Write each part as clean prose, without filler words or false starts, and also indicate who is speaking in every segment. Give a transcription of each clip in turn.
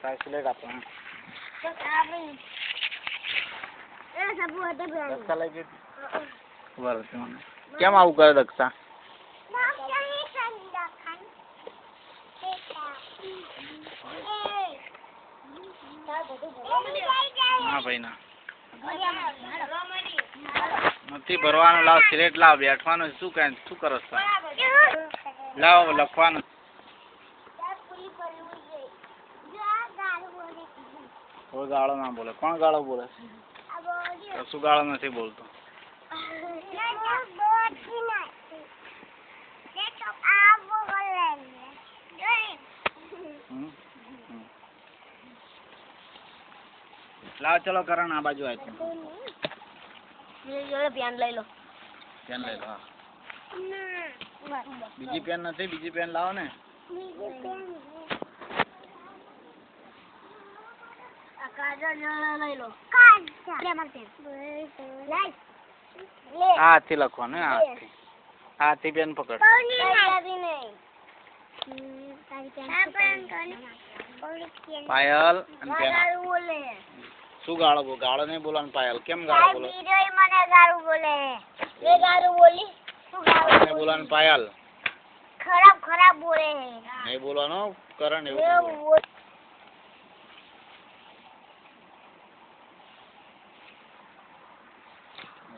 Speaker 1: Select આપો દક્ષા લઈ ગઈ ખબર હતી મને કેમ આવું કરે દક્ષા ના ભાઈ ના નથી ભરવાનું લાવ સિલેક્ટ લાવ બેઠવાનું શું કહે શું કરો છો લાવ લખવાનું કોઈ ગાળો ના બોલે કોણ ગાળો બોલે કશું ગાળો નથી બોલતો લાવ ચલો કરણ આ બાજુ આવી
Speaker 2: પેન લઈ લો
Speaker 1: પેન લઈ લો હા બીજી પેન નથી બીજી પેન લાવો ને હાથથી લખવાનું હાથથી પેન પકડ પાયલ અને પેન શું ગાળો બોલ ગાળો નહીં બોલવાનું પાયલ કેમ ગાળો બોલો નહીં બોલવાનું પાયલ
Speaker 2: ખરાબ બોલે
Speaker 1: નહીં બોલવાનું કરણ એવું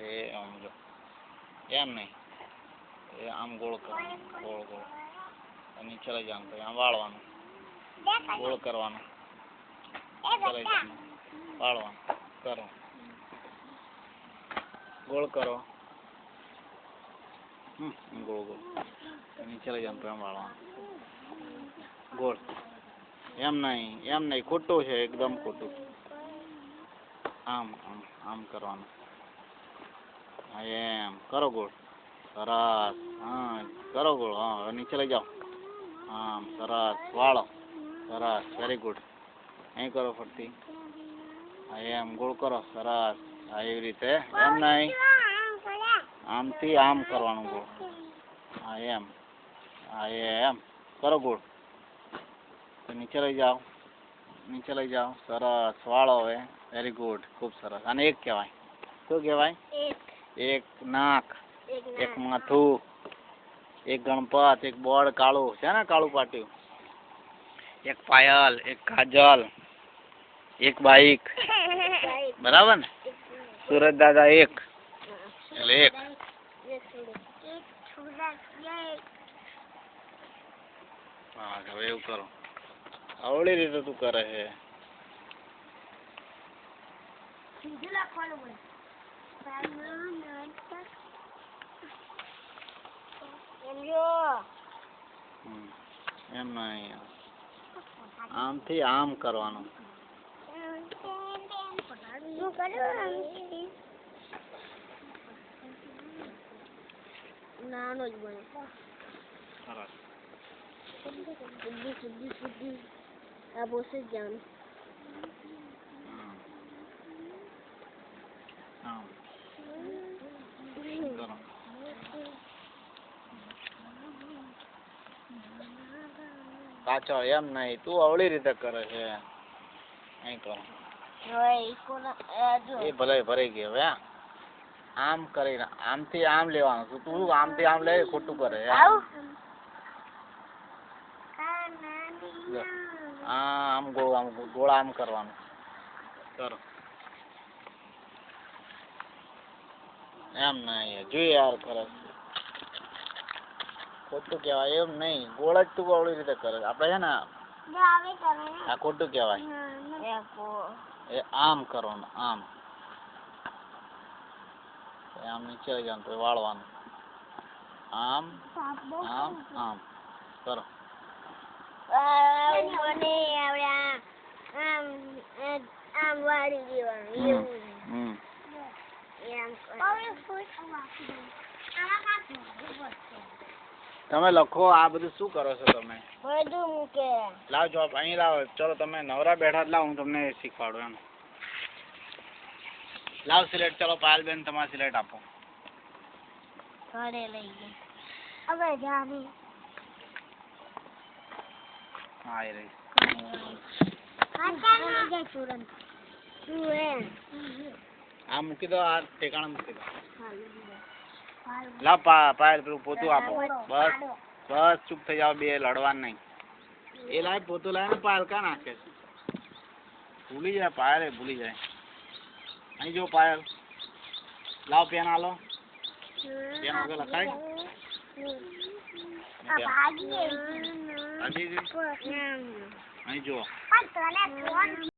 Speaker 1: એ આમ જો એમ નહીં એ આમ ગોળ કરવાનું ગોળ ગોળ નીચે લઈ જવાનું પછી આમ વાળવાનું ગોળ કરવાનું લઈ જવાનું વાળવાનું કરો ગોળ કરો ગોળ ગોળ નીચે લઈ જવાનું પછી આમ વાળવાનું ગોળ એમ નહીં ખોટું છે એકદમ ખોટું આમ આમ આમ કરવાનું એમ કરો ગોળ સરસ હા કરો ગોળ હા નીચે લઈ જાઓ આમ સરસ વાળો સરસ વેરી ગુડ અહીં કરો ફરતી હા એમ ગોળ કરો સરસ હા એવી રીતે એમ નહીં આમથી આમ કરવાનું ગોળ હા એમ કરો ગોળ નીચે લઈ જાઓ સરસ વાળો હવે વેરી ગુડ ખૂબ સરસ આને એક કહેવાય શું કહેવાય એક નાક એક માથું એક ગણપત એક બોર્ડ કાળું છે ને કાળું પાટ્યું એક પાયલ એક કાજલ એક બાઈક બરાબર ને સુરજ દાદા એક એટલે એક હા હવે એવું કરો આવડી રીતે તું કરે છે એમ નહીં આમથી આમ કરવાનું
Speaker 2: નાનો જ બને
Speaker 1: સરસ
Speaker 2: આ બોસે જામ
Speaker 1: પાછો એમ નહીં તું અવળી રીતે કરે છે અહીં કરો એ ભલે ભરાઈ ગયો હવે આમ કરીને આમથી આમ લેવાનું તું આમથી આમ લે ખોટું કરે આમ ગોળા આમ કરવાનું કરો એમ નહીં જોઈએ યાર કરે ખોટું કહેવાય એમ નહીં ગોળ જ તું અવળી રીતે કરે આપણે છે ને આ ખોટું કહેવાય એ આમ કરવાનું આમ આમ નીચે જવાનું તો વાળવાનું આમ આમ આમ કરો તમે લખો આ બધું શું કરો છો તમે લાવ જો અહીં લાવો ચલો તમે નવરા બેઠા લાવ હું તમને શીખવાડું એમ લાવ સિલેક્ટ ચલો પાયલબેન તમારે સિલેક્ટ આપો હા એ રહી
Speaker 2: નહીં સુરન તું હે
Speaker 1: આ મૂકી દો, આ ઠેકાણે મૂકી દો.
Speaker 2: હાલ
Speaker 1: લાવ પાયલ પેલું પોતું આપો. બસ બસ ચૂપ થઈ જાઓ, બે લડવાનું નહીં. એ લાય પોતું લાય ને, પાયલ કા નાખે છે? ભૂલી જાય પાયલ, એ ભૂલી જાય. અહીં જો પાયલ, લાવ પેન આલો. પેન વગર લખાય?
Speaker 2: ભાગી
Speaker 1: અહીં જુઓ.